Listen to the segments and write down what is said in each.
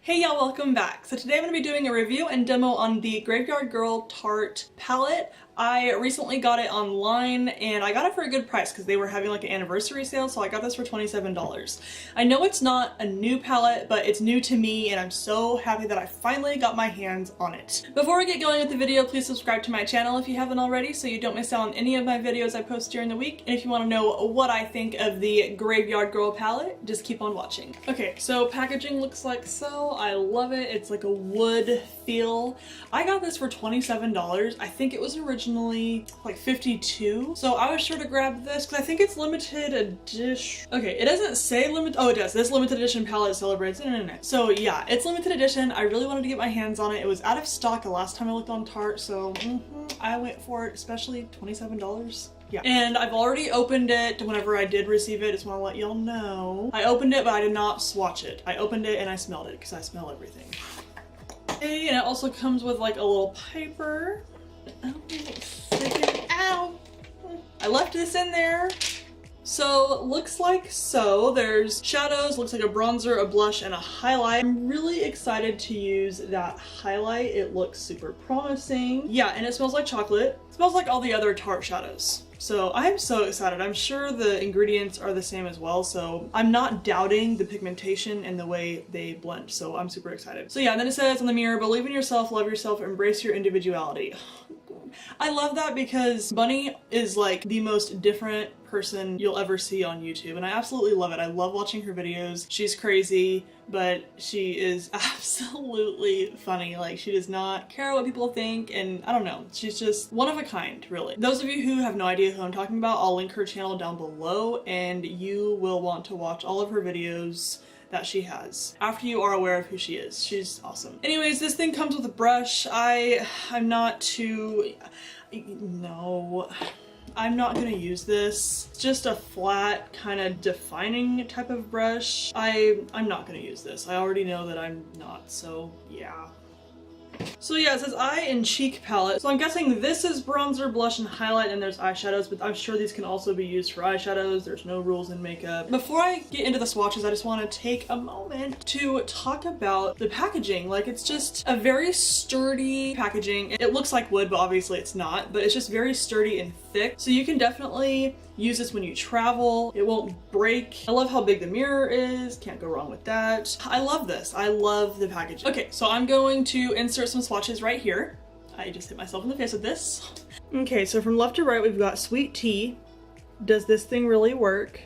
Hey y'all, welcome back. So today I'm going to be doing a review and demo on the Graveyard Girl Tarte palette. I recently got it online and I got it for a good price because they were having like an anniversary sale, so I got this for $27. I know it's not a new palette, but it's new to me and I'm so happy that I finally got my hands on it. Before we get going with the video, please subscribe to my channel if you haven't already so you don't miss out on any of my videos I post during the week. And if you want to know what I think of the Graveyard Girl palette, just keep on watching. Okay, so packaging looks like so. I love it. It's like a wood feel. I got this for $27. I think it was originally like $52. So I was sure to grab this because I think it's limited edition. Okay, it doesn't say limit. Oh, it does. This limited edition palette celebrates internet. So yeah, it's limited edition. I really wanted to get my hands on it. It was out of stock the last time I looked on Tarte, so I went for it, especially $27. Yeah. And I've already opened it whenever I did receive it. Just want to let y'all know. I opened it, but I did not swatch it. I opened it and I smelled it because I smell everything. Okay, and it also comes with like a little paper. Ow! I left this in there. So looks like so. There's shadows, looks like a bronzer, a blush, and a highlight. I'm really excited to use that highlight. It looks super promising. Yeah, and it smells like chocolate. It smells like all the other Tarte shadows. So I'm so excited. I'm sure the ingredients are the same as well, so I'm not doubting the pigmentation and the way they blend, so I'm super excited. So yeah, and then it says on the mirror, believe in yourself, love yourself, embrace your individuality. I love that because Bunny is like the most different person you'll ever see on YouTube, and I absolutely love it. I love watching her videos. She's crazy, but she is absolutely funny. Like, she does not care what people think, and I don't know, she's just one of a kind, really. Those of you who have no idea who I'm talking about, I'll link her channel down below and you will want to watch all of her videos that she has after you are aware of who she is. She's awesome. Anyways, this thing comes with a brush. I'm not gonna use this. It's just a flat kind of defining type of brush. I'm not gonna use this. I already know that I'm not, so yeah. So yeah, it says eye and cheek palette. So I'm guessing this is bronzer, blush, and highlight, and there's eyeshadows, but I'm sure these can also be used for eyeshadows. There's no rules in makeup. Before I get into the swatches, I just want to take a moment to talk about the packaging. Like, it's just a very sturdy packaging. It looks like wood, but obviously it's not, but it's just very sturdy and thick. So you can definitely use this when you travel. It won't break. I love how big the mirror is. Can't go wrong with that. I love this. I love the packaging. Okay, so I'm going to insert some swatches right here. I just hit myself in the face with this. Okay, so from left to right, we've got Sweet Tea. Does this thing really work?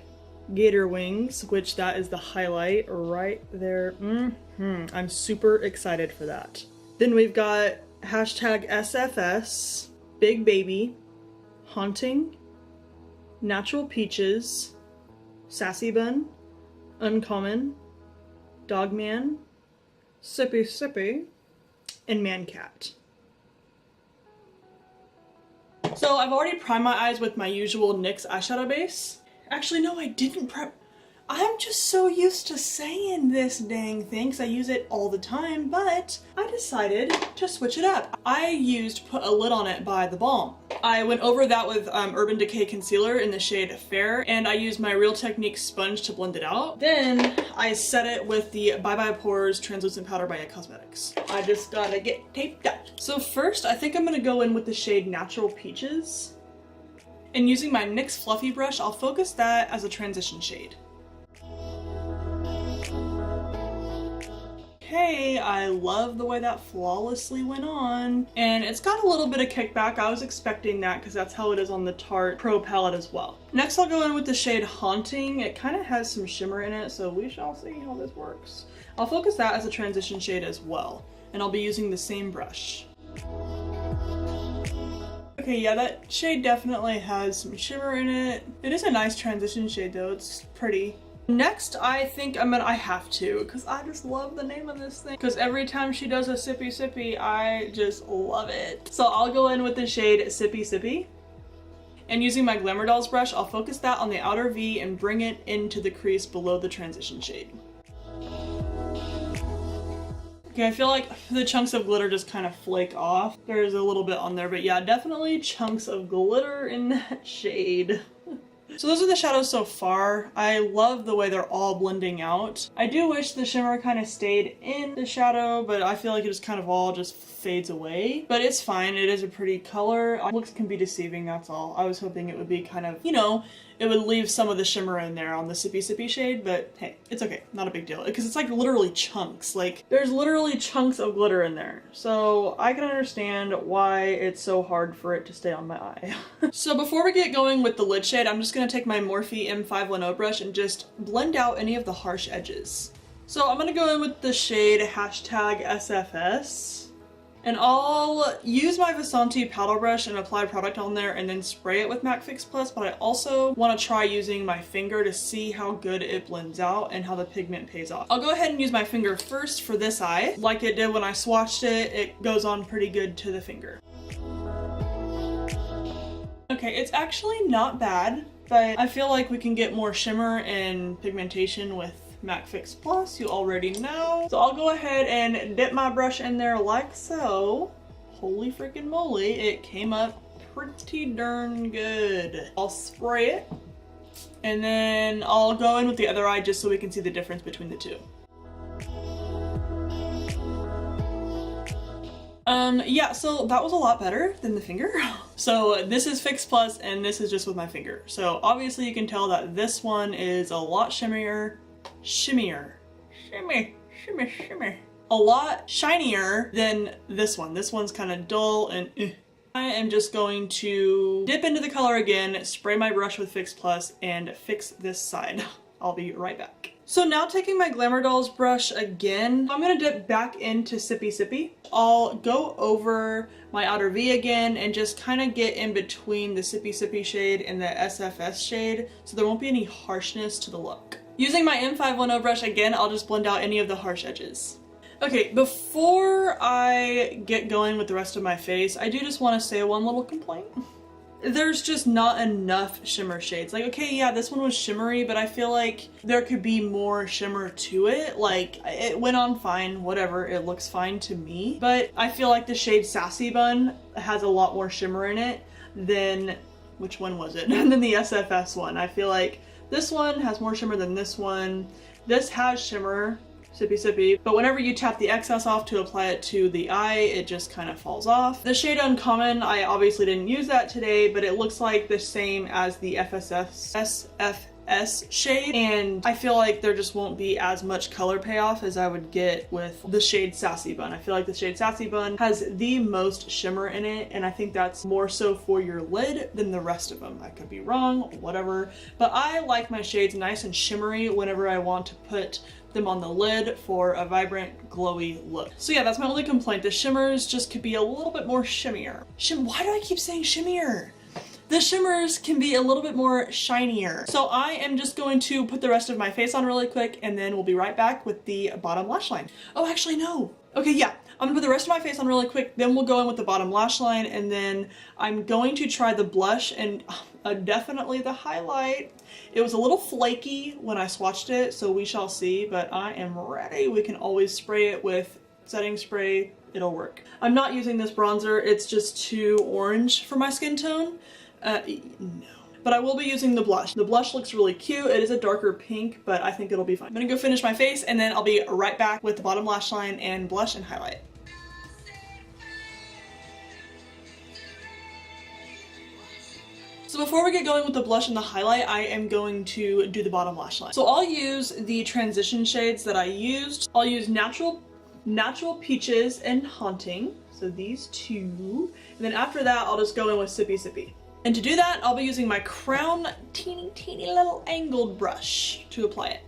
Gator Wings, which that is the highlight right there. I'm super excited for that. Then we've got hashtag SFS, Big Baby, Haunting, Natural Peaches, Sassy Bun, Uncommon, Dogman, Sippy Sippy, and Man Cat. So I've already primed my eyes with my usual NYX eyeshadow base. Actually, no, I didn't prep. I'm just so used to saying this dang thing because I use it all the time, but I decided to switch it up. I used Put a Lid on It by the BALM. I went over that with Urban Decay Concealer in the shade Fair, and I used my Real Technique sponge to blend it out. Then I set it with the Bye Bye Pores Translucent Powder by IT Cosmetics. I just gotta get taped up. So first, I think I'm gonna go in with the shade Natural Peaches. And using my NYX Fluffy brush, I'll focus that as a transition shade. Okay, I love the way that flawlessly went on. And it's got a little bit of kickback. I was expecting that because that's how it is on the Tarte Pro palette as well. Next, I'll go in with the shade Haunting. It kind of has some shimmer in it, so we shall see how this works. I'll focus that as a transition shade as well, and I'll be using the same brush. Okay, yeah, that shade definitely has some shimmer in it. It is a nice transition shade though, it's pretty. Next, I think I have to, because I just love the name of this thing. Because every time she does a Sippy Sippy, I just love it. So I'll go in with the shade Sippy Sippy. And using my Glamour Dolls brush, I'll focus that on the outer V and bring it into the crease below the transition shade. Okay, I feel like the chunks of glitter just kind of flake off. There's a little bit on there, but yeah, definitely chunks of glitter in that shade. So those are the shadows so far. I love the way they're all blending out. I do wish the shimmer kind of stayed in the shadow, but I feel like it just kind of all just fades away. But it's fine, it is a pretty color. Looks can be deceiving, that's all. I was hoping it would be kind of, you know, it would leave some of the shimmer in there on the Sippy Sippy shade, but hey, it's okay, not a big deal. Because it's like literally chunks, like there's literally chunks of glitter in there. So I can understand why it's so hard for it to stay on my eye. So before we get going with the lid shade, I'm just gonna take my Morphe M510 brush and just blend out any of the harsh edges. So I'm gonna go in with the shade #SFS. And I'll use my Vasanti paddle brush and apply product on there and then spray it with MAC Fix Plus, but I also want to try using my finger to see how good it blends out and how the pigment pays off. I'll go ahead and use my finger first for this eye. Like it did when I swatched it, it goes on pretty good to the finger. Okay, it's actually not bad, but I feel like we can get more shimmer and pigmentation with MAC Fix Plus, you already know. So I'll go ahead and dip my brush in there like so. Holy freaking moly, it came up pretty darn good. I'll spray it and then I'll go in with the other eye just so we can see the difference between the two. Yeah, so that was a lot better than the finger. So this is Fix Plus and this is just with my finger. So obviously you can tell that this one is a lot shimmier. Shimmy. A lot shinier than this one. This one's kind of dull and I am just going to dip into the color again, spray my brush with Fix Plus, and fix this side. I'll be right back. So now taking my Glamour Dolls brush again, I'm gonna dip back into Sippy Sippy. I'll go over my outer V again and just kind of get in between the Sippy Sippy shade and the SFS shade so there won't be any harshness to the look. Using my M510 brush again, I'll just blend out any of the harsh edges. Okay, before I get going with the rest of my face, I do just want to say one little complaint. There's just not enough shimmer shades. Like, okay, yeah, this one was shimmery, but I feel like there could be more shimmer to it. Like, it went on fine, whatever, it looks fine to me. But I feel like the shade Sassy Bun has a lot more shimmer in it than, which one was it? Than the SFS one. I feel like this one has more shimmer than this one. This has shimmer, Sippy Sippy, but whenever you tap the excess off to apply it to the eye, it just kind of falls off. The shade Uncommon, I obviously didn't use that today, but it looks like the same as the SFS shade, and I feel like there just won't be as much color payoff as I would get with the shade Sassy Bun. I feel like the shade Sassy Bun has the most shimmer in it, and I think that's more so for your lid than the rest of them. I could be wrong, whatever, but I like my shades nice and shimmery whenever I want to put them on the lid for a vibrant, glowy look. So yeah, that's my only complaint. The shimmers just could be a little bit more shimmier. Why do I keep saying shimmier? The shimmers can be a little bit more shinier. So I am just going to put the rest of my face on really quick and then we'll be right back with the bottom lash line. Oh, actually no. Okay, yeah. I'm gonna put the rest of my face on really quick, then we'll go in with the bottom lash line, and then I'm going to try the blush and definitely the highlight. It was a little flaky when I swatched it, so we shall see, but I am ready. We can always spray it with setting spray, it'll work. I'm not using this bronzer, it's just too orange for my skin tone. No. But I will be using the blush. The blush looks really cute. It is a darker pink, but I think it'll be fine. I'm gonna go finish my face and then I'll be right back with the bottom lash line and blush and highlight. So before we get going with the blush and the highlight, I am going to do the bottom lash line. So I'll use the transition shades that I used. I'll use Natural Peaches and Haunting, so these two. And then after that, I'll just go in with Sippy Sippy. And to do that, I'll be using my Crown teeny little angled brush to apply it.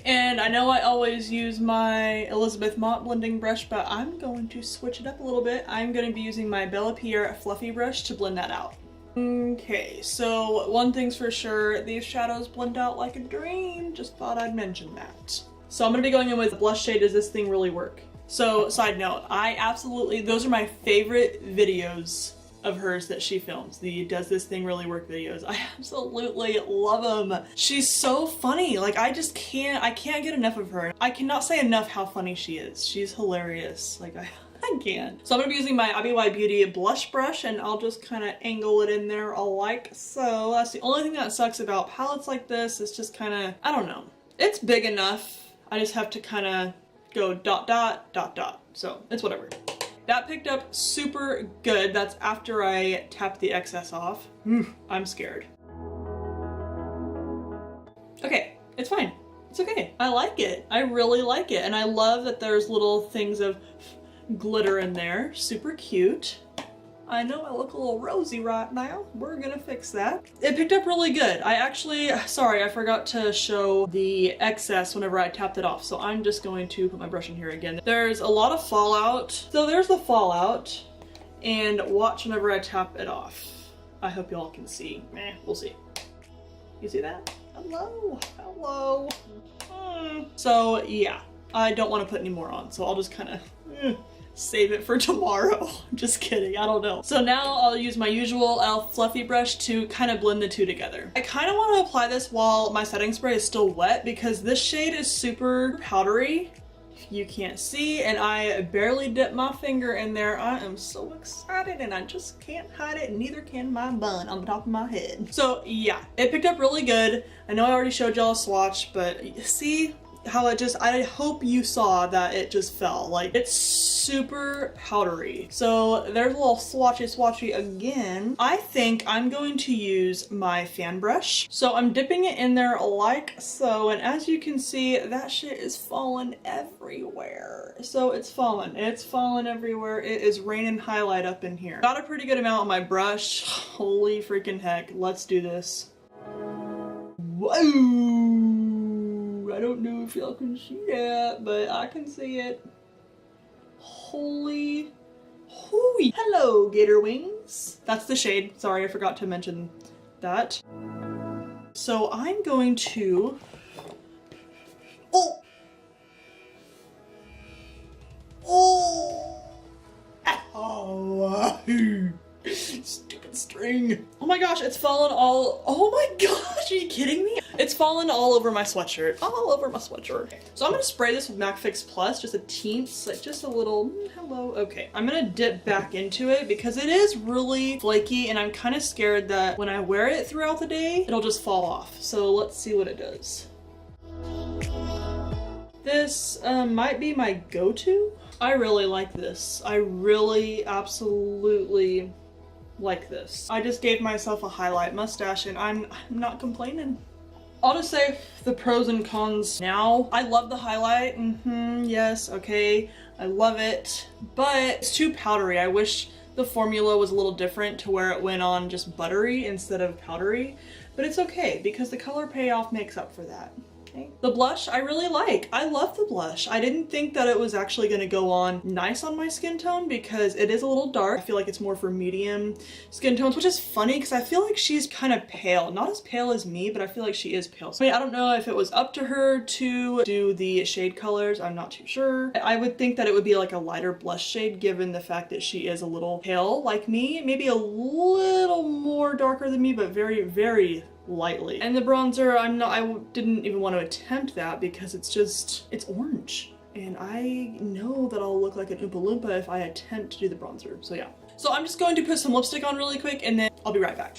And I know I always use my Elizabeth Mott blending brush, but I'm going to switch it up a little bit. I'm going to be using my Bella Pierre fluffy brush to blend that out. Okay, so one thing's for sure, these shadows blend out like a dream. Just thought I'd mention that. So I'm going to be going in with blush shade Does This Thing Really Work? So, side note, those are my favorite videos of hers that she films, the Does This Thing Really Work videos. I absolutely love them. She's so funny. Like, I can't get enough of her. I cannot say enough how funny she is. She's hilarious. Like, I can. So I'm gonna be using my IBY Beauty blush brush and I'll just kind of angle it in there like so. That's the only thing that sucks about palettes like this. It's just kind of, I don't know. It's big enough. I just have to kind of go dot, dot, dot, dot. So it's whatever. That picked up super good. That's after I tapped the excess off. I'm scared. Okay, it's fine. It's okay. I like it. I really like it. And I love that there's little things of glitter in there. Super cute. I know I look a little rosy right now. We're gonna fix that. It picked up really good. I actually, sorry, I forgot to show the excess whenever I tapped it off. So I'm just going to put my brush in here again. There's a lot of fallout. So there's the fallout. And watch whenever I tap it off. I hope y'all can see. We'll see. You see that? Hello, hello. So yeah, I don't want to put any more on. So I'll just kind of save it for tomorrow. I'm just kidding, I don't know. So now I'll use my usual e.l.f. fluffy brush to kind of blend the two together. I kind of want to apply this while my setting spray is still wet because this shade is super powdery. You can't see, and I barely dip my finger in there. I am so excited and I just can't hide it, and neither can my bun on the top of my head. So yeah, it picked up really good. I know I already showed y'all a swatch, but see how it just, I hope you saw that it just fell. Like, it's super powdery. So there's a little swatchy again. I think I'm going to use my fan brush. So I'm dipping it in there like so, and as you can see, that shit is falling everywhere. So it's falling everywhere. It is raining highlight up in here. Got a pretty good amount on my brush. Holy freaking heck, let's do this. Whoa! I don't know if y'all can see that, but I can see it. Holy, hello, gator wings. That's the shade. Sorry, I forgot to mention that. So I'm going to, stupid string. Oh my gosh, it's fallen all, oh my gosh, are you kidding me? It's fallen all over my sweatshirt, all over my sweatshirt. So I'm gonna spray this with MAC Fix Plus, just a teens, like just a little, hello. Okay, I'm gonna dip back into it because it is really flaky and I'm kind of scared that when I wear it throughout the day, it'll just fall off. So let's see what it does. This might be my go-to. I really like this. I really absolutely like this. I just gave myself a highlight mustache and I'm not complaining. I'll just say the pros and cons now. I love the highlight, yes, okay, I love it, but it's too powdery. I wish the formula was a little different to where it went on just buttery instead of powdery, but it's okay because the color payoff makes up for that. Okay. The blush I really like. I love the blush. I didn't think that it was actually going to go on nice on my skin tone because it is a little dark. I feel like it's more for medium skin tones, which is funny because I feel like she's kind of pale. Not as pale as me, but I feel like she is pale. So I don't know if it was up to her to do the shade colors. I'm not too sure. I would think that it would be like a lighter blush shade given the fact that she is a little pale like me. Maybe a little more darker than me, but very, very lightly. And the bronzer, I didn't even want to attempt that because it's orange. And I know that I'll look like an Oompa Loompa if I attempt to do the bronzer. So yeah. So I'm just going to put some lipstick on really quick and then I'll be right back.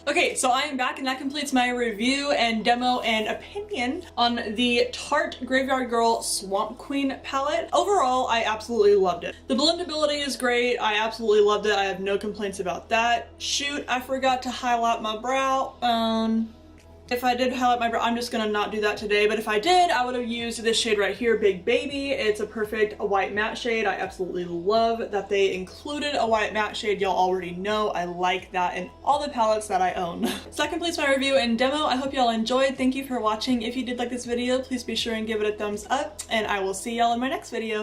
Okay, so I am back and that completes my review and demo and opinion on the Tarte Graveyard Girl Swamp Queen palette. Overall, I absolutely loved it. The blendability is great. I absolutely loved it. I have no complaints about that. Shoot, I forgot to highlight my brow bone. If I did highlight my brow, I'm just gonna not do that today, but if I did, I would have used this shade right here, Big Baby. It's a perfect white matte shade. I absolutely love that they included a white matte shade. Y'all already know I like that in all the palettes that I own. So that completes my review and demo. I hope y'all enjoyed. Thank you for watching. If you did like this video, please be sure and give it a thumbs up, and I will see y'all in my next video.